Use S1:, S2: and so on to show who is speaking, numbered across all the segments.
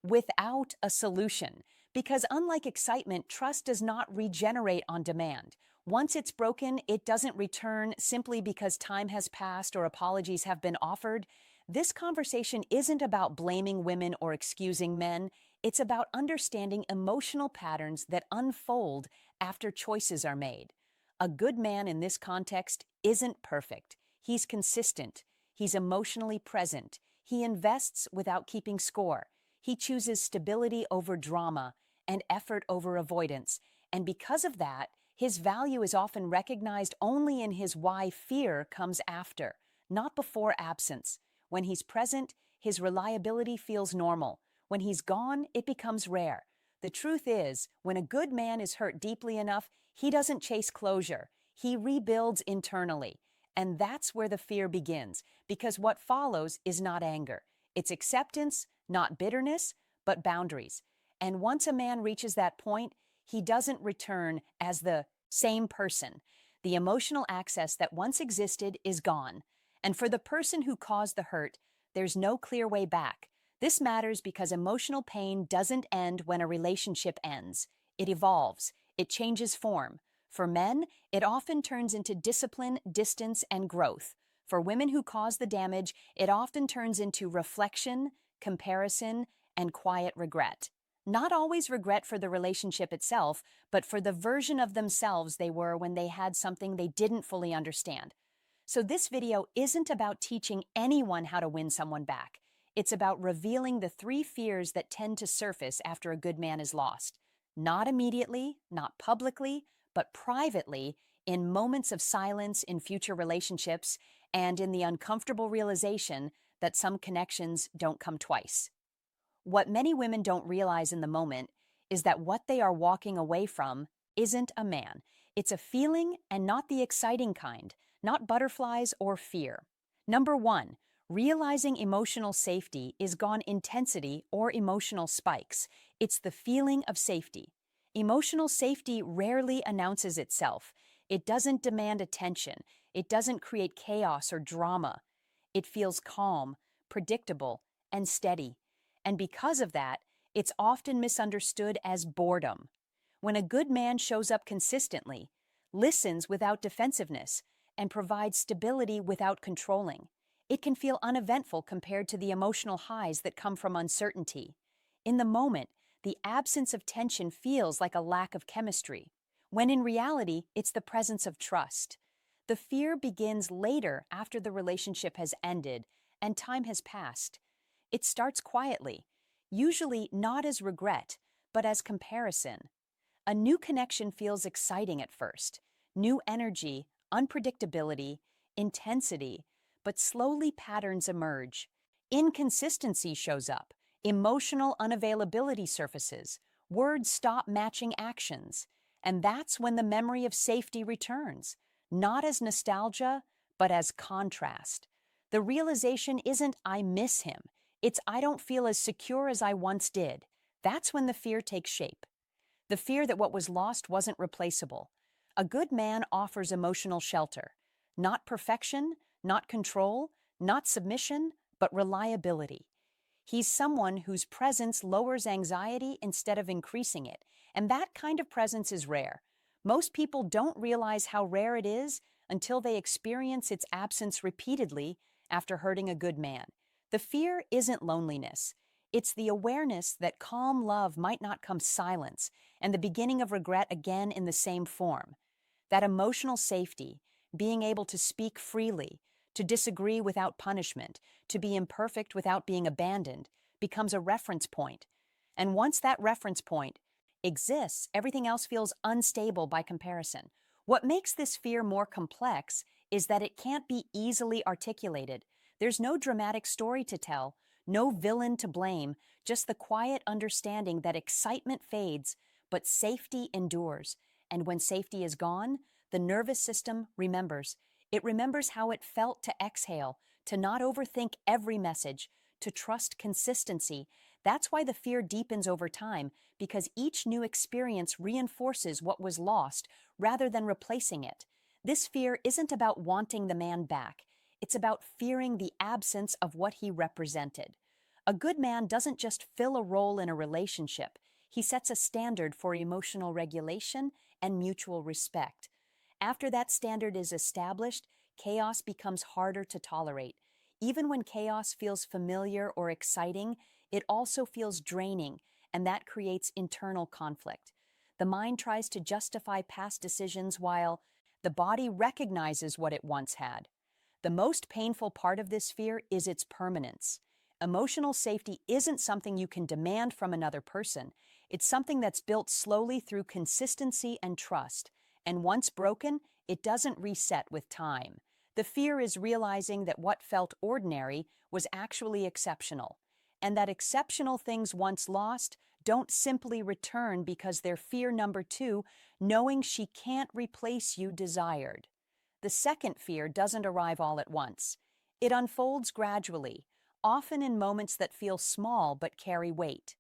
S1: without a solution. Because unlike excitement, trust does not regenerate on demand. Once it's broken, it doesn't return simply because time has passed or apologies have been offered. This conversation isn't about blaming women or excusing men. It's about understanding emotional patterns that unfold after choices are made. A good man in this context isn't perfect. He's consistent. He's emotionally present. He invests without keeping score. He chooses stability over drama and effort over avoidance. And because of that, his value is often recognized only in his why. Fear comes after, not before absence. When he's present, his reliability feels normal. When he's gone, it becomes rare. The truth is, when a good man is hurt deeply enough, he doesn't chase closure. He rebuilds internally. And that's where the fear begins, because what follows is not anger. It's acceptance, not bitterness, but boundaries. And once a man reaches that point, he doesn't return as the same person. The emotional access that once existed is gone. And for the person who caused the hurt, there's no clear way back. This matters because emotional pain doesn't end when a relationship ends. It evolves. It changes form. For men, it often turns into discipline, distance, and growth. For women who cause the damage, it often turns into reflection, comparison, and quiet regret. Not always regret for the relationship itself, but for the version of themselves they were when they had something they didn't fully understand. So this video isn't about teaching anyone how to win someone back. It's about revealing the 3 fears that tend to surface after a good man is lost. Not immediately, not publicly, but privately, in moments of silence in future relationships, and in the uncomfortable realization that some connections don't come twice. What many women don't realize in the moment is that what they are walking away from isn't a man. It's a feeling, and not the exciting kind, not butterflies or fear. Number 1, realizing emotional safety is gone intensity or emotional spikes. It's the feeling of safety. Emotional safety rarely announces itself. It doesn't demand attention. It doesn't create chaos or drama. It feels calm, predictable, and steady. And because of that, it's often misunderstood as boredom. When a good man shows up consistently, listens without defensiveness, and provides stability without controlling, it can feel uneventful compared to the emotional highs that come from uncertainty. In the moment, the absence of tension feels like a lack of chemistry, when in reality, it's the presence of trust. The fear begins later after the relationship has ended and time has passed. It starts quietly, usually not as regret, but as comparison. A new connection feels exciting at first. New energy, unpredictability, intensity, but slowly patterns emerge. Inconsistency shows up. Emotional unavailability surfaces. Words stop matching actions. And that's when the memory of safety returns, not as nostalgia, but as contrast. The realization isn't "I miss him." It's "I don't feel as secure as I once did." That's when the fear takes shape. The fear that what was lost wasn't replaceable. A good man offers emotional shelter. Not perfection, not control, not submission, but reliability. He's someone whose presence lowers anxiety instead of increasing it, and that kind of presence is rare. Most people don't realize how rare it is until they experience its absence repeatedly after hurting a good man. The fear isn't loneliness. It's the awareness that calm love might not come silence, and the beginning of regret again in the same form. That emotional safety, being able to speak freely, to disagree without punishment, to be imperfect without being abandoned, becomes a reference point. And once that reference point exists, everything else feels unstable by comparison. What makes this fear more complex is that it can't be easily articulated. There's no dramatic story to tell, no villain to blame, just the quiet understanding that excitement fades, but safety endures. And when safety is gone, the nervous system remembers. It remembers how it felt to exhale, to not overthink every message, to trust consistency. That's why the fear deepens over time, because each new experience reinforces what was lost rather than replacing it. This fear isn't about wanting the man back. It's about fearing the absence of what he represented. A good man doesn't just fill a role in a relationship, he sets a standard for emotional regulation and mutual respect. After that standard is established, chaos becomes harder to tolerate. Even when chaos feels familiar or exciting, it also feels draining, and that creates internal conflict. The mind tries to justify past decisions while the body recognizes what it once had. The most painful part of this fear is its permanence. Emotional safety isn't something you can demand from another person. It's something that's built slowly through consistency and trust. And once broken, it doesn't reset with time. The fear is realizing that what felt ordinary was actually exceptional, and that exceptional things once lost don't simply return because they're fear number two, knowing she can't replace you desired. The second fear doesn't arrive all at once. It unfolds gradually, often in moments that feel small but carry weight.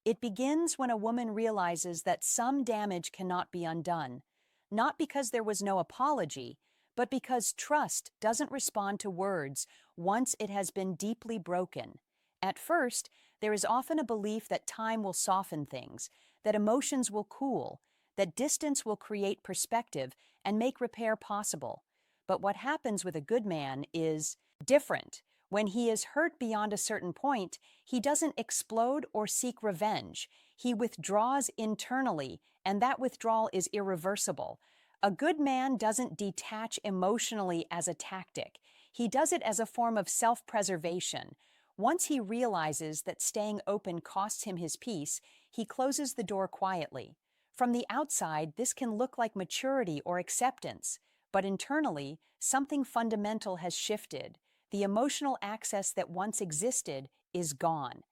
S1: It begins when a woman realizes that some damage cannot be undone, not because there was no apology, but because trust doesn't respond to words once it has been deeply broken. At first, there is often a belief that time will soften things, that emotions will cool, that distance will create perspective and make repair possible. But what happens with a good man is different. When he is hurt beyond a certain point, he doesn't explode or seek revenge. He withdraws internally, and that withdrawal is irreversible. A good man doesn't detach emotionally as a tactic. He does it as a form of self-preservation. Once he realizes that staying open costs him his peace, he closes the door quietly. From the outside, this can look like maturity or acceptance, but internally, something fundamental has shifted. The emotional access that once existed is gone.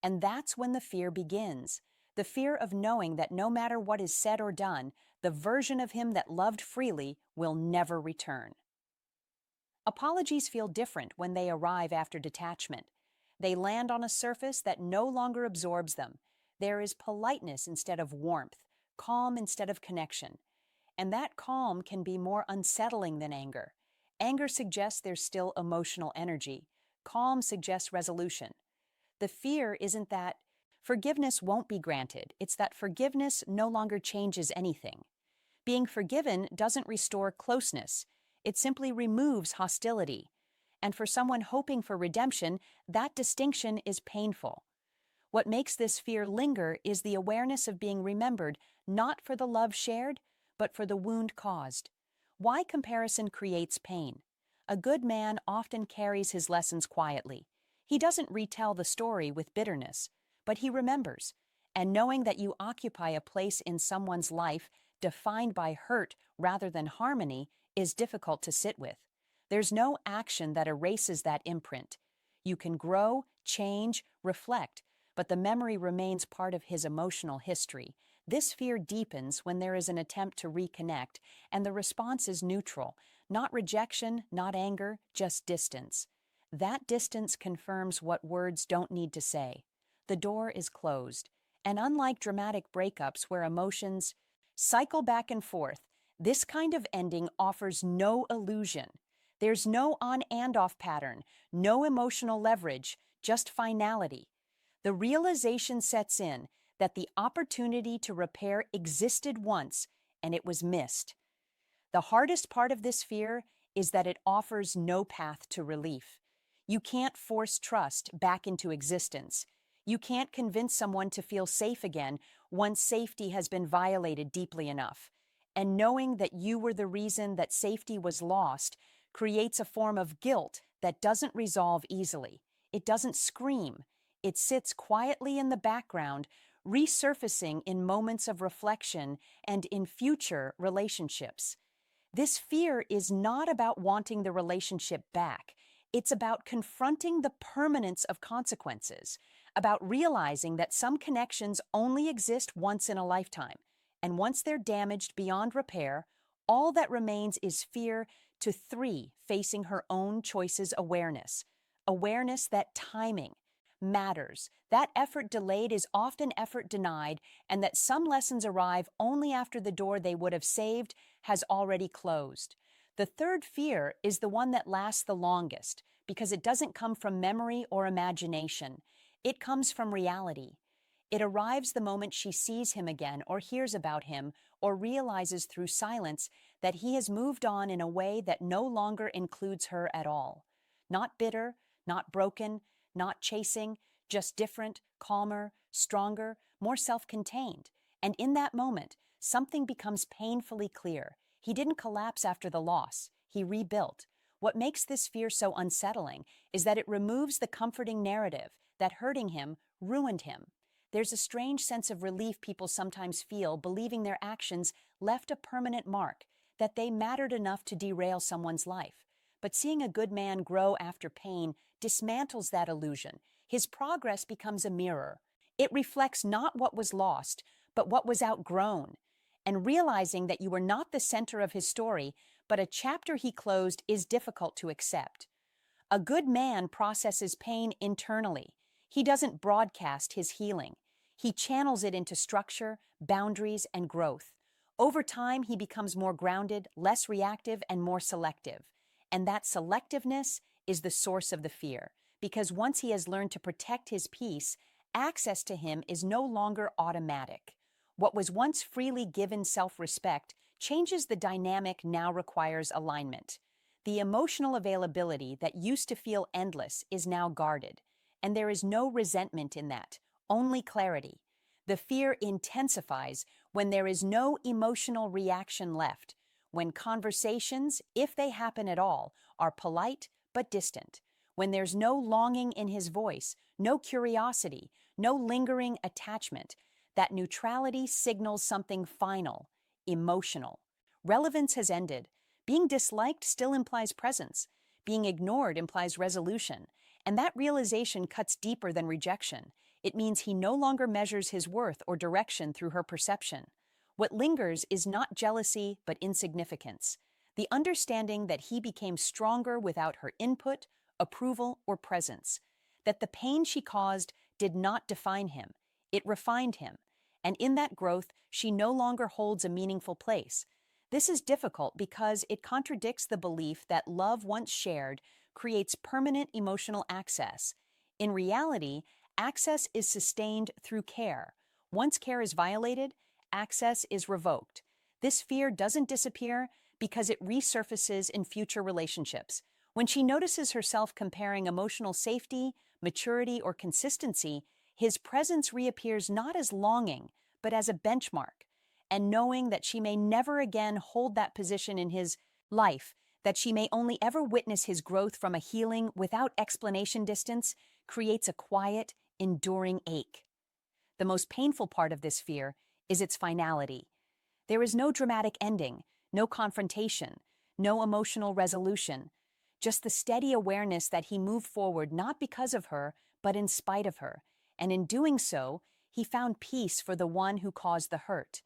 S1: And that's when the fear begins. The fear of knowing that no matter what is said or done, the version of him that loved freely will never return. Apologies feel different when they arrive after detachment. They land on a surface that no longer absorbs them. There is politeness instead of warmth, calm instead of connection. And that calm can be more unsettling than anger. Anger suggests there's still emotional energy. Calm suggests resolution. The fear isn't that forgiveness won't be granted. It's that forgiveness no longer changes anything. Being forgiven doesn't restore closeness. It simply removes hostility. And for someone hoping for redemption, that distinction is painful. What makes this fear linger is the awareness of being remembered, not for the love shared, but for the wound caused. Why comparison creates pain? A good man often carries his lessons quietly. He doesn't retell the story with bitterness, but he remembers. And knowing that you occupy a place in someone's life defined by hurt rather than harmony is difficult to sit with. There's no action that erases that imprint. You can grow, change, reflect, but the memory remains part of his emotional history. This fear deepens when there is an attempt to reconnect, and the response is neutral, not rejection, not anger, just distance. That distance confirms what words don't need to say. The door is closed, and unlike dramatic breakups where emotions cycle back and forth, this kind of ending offers no illusion. There's no on and off pattern, no emotional leverage, just finality. The realization sets in that the opportunity to repair existed once, and it was missed. The hardest part of this fear is that it offers no path to relief. You can't force trust back into existence. You can't convince someone to feel safe again once safety has been violated deeply enough. And knowing that you were the reason that safety was lost creates a form of guilt that doesn't resolve easily. It doesn't scream. It sits quietly in the background, resurfacing in moments of reflection and in future relationships. This fear is not about wanting the relationship back. It's about confronting the permanence of consequences, about realizing that some connections only exist once in a lifetime, and once they're damaged beyond repair, all that remains is fear to three, facing her own choices awareness. Awareness that timing matters, that effort delayed is often effort denied, and that some lessons arrive only after the door they would have saved has already closed. The third fear is the one that lasts the longest because it doesn't come from memory or imagination. It comes from reality. It arrives the moment she sees him again, or hears about him, or realizes through silence that he has moved on in a way that no longer includes her at all. Not bitter, not broken, not chasing, just different, calmer, stronger, more self-contained. And in that moment, something becomes painfully clear. He didn't collapse after the loss. He rebuilt. What makes this fear so unsettling is that it removes the comforting narrative that hurting him ruined him. There's a strange sense of relief people sometimes feel believing their actions left a permanent mark, that they mattered enough to derail someone's life. But seeing a good man grow after pain dismantles that illusion. His progress becomes a mirror. It reflects not what was lost, but what was outgrown. And realizing that you were not the center of his story, but a chapter he closed, is difficult to accept. A good man processes pain internally. He doesn't broadcast his healing. He channels it into structure, boundaries, and growth. Over time, he becomes more grounded, less reactive, and more selective. And that selectiveness is the source of the fear, because once he has learned to protect his peace, access to him is no longer automatic. What was once freely given self-respect changes. The dynamic now requires alignment. The emotional availability that used to feel endless is now guarded, and there is no resentment in that, only clarity. The fear intensifies when there is no emotional reaction left, when conversations, if they happen at all, are polite but distant, when there's no longing in his voice, no curiosity, no lingering attachment. That neutrality signals something final, emotional. Relevance has ended. Being disliked still implies presence. Being ignored implies resolution. And that realization cuts deeper than rejection. It means he no longer measures his worth or direction through her perception. What lingers is not jealousy, but insignificance. The understanding that he became stronger without her input, approval, or presence. That the pain she caused did not define him. It refined him. And in that growth, she no longer holds a meaningful place. This is difficult because it contradicts the belief that love once shared creates permanent emotional access. In reality, access is sustained through care. Once care is violated, access is revoked. This fear doesn't disappear because it resurfaces in future relationships. When she notices herself comparing emotional safety, maturity, or consistency, his presence reappears not as longing, but as a benchmark. And knowing that she may never again hold that position in his life, that she may only ever witness his growth from a healing without explanation distance, creates a quiet, enduring ache. The most painful part of this fear is its finality. There is no dramatic ending, no confrontation, no emotional resolution, just the steady awareness that he moved forward not because of her, but in spite of her. And in doing so, he found peace for the one who caused the hurt.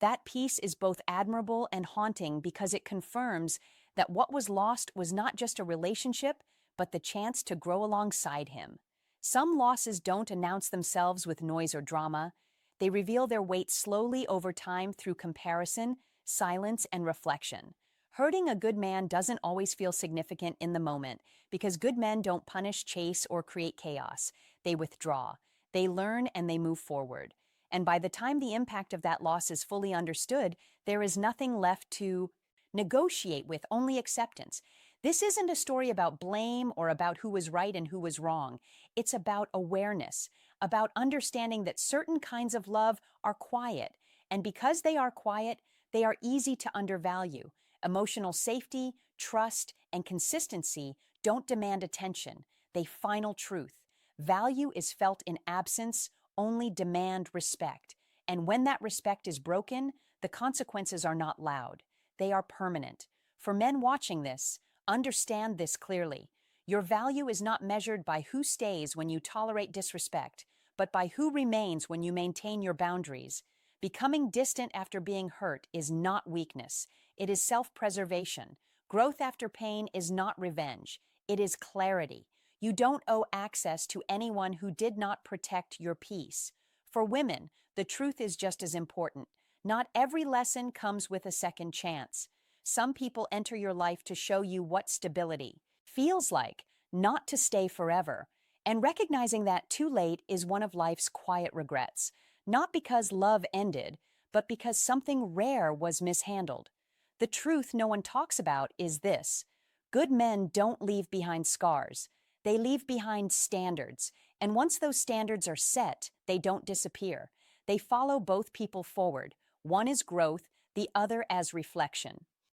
S1: That peace is both admirable and haunting because it confirms that what was lost was not just a relationship, but the chance to grow alongside him. Some losses don't announce themselves with noise or drama. They reveal their weight slowly over time through comparison, silence, and reflection. Hurting a good man doesn't always feel significant in the moment because good men don't punish, chase, or create chaos. They withdraw. They learn and they move forward. And by the time the impact of that loss is fully understood, there is nothing left to negotiate with, only acceptance. This isn't a story about blame or about who was right and who was wrong. It's about awareness, about understanding that certain kinds of love are quiet. And because they are quiet, they are easy to undervalue. Emotional safety, trust, and consistency don't demand attention. They final truth. Value is felt in absence, only demand respect. And when that respect is broken, the consequences are not loud. They are permanent. For men watching this, understand this clearly. Your value is not measured by who stays when you tolerate disrespect, but by who remains when you maintain your boundaries. Becoming distant after being hurt is not weakness. It is self-preservation. Growth after pain is not revenge. It is clarity. You don't owe access to anyone who did not protect your peace. For women, the truth is just as important. Not every lesson comes with a second chance. Some people enter your life to show you what stability feels like, not to stay forever. And recognizing that too late is one of life's quiet regrets, not because love ended, but because something rare was mishandled. The truth no one talks about is this: good men don't leave behind scars, they leave behind standards, and once those standards are set, they don't disappear. They follow both people forward. One is growth, the other as reflection.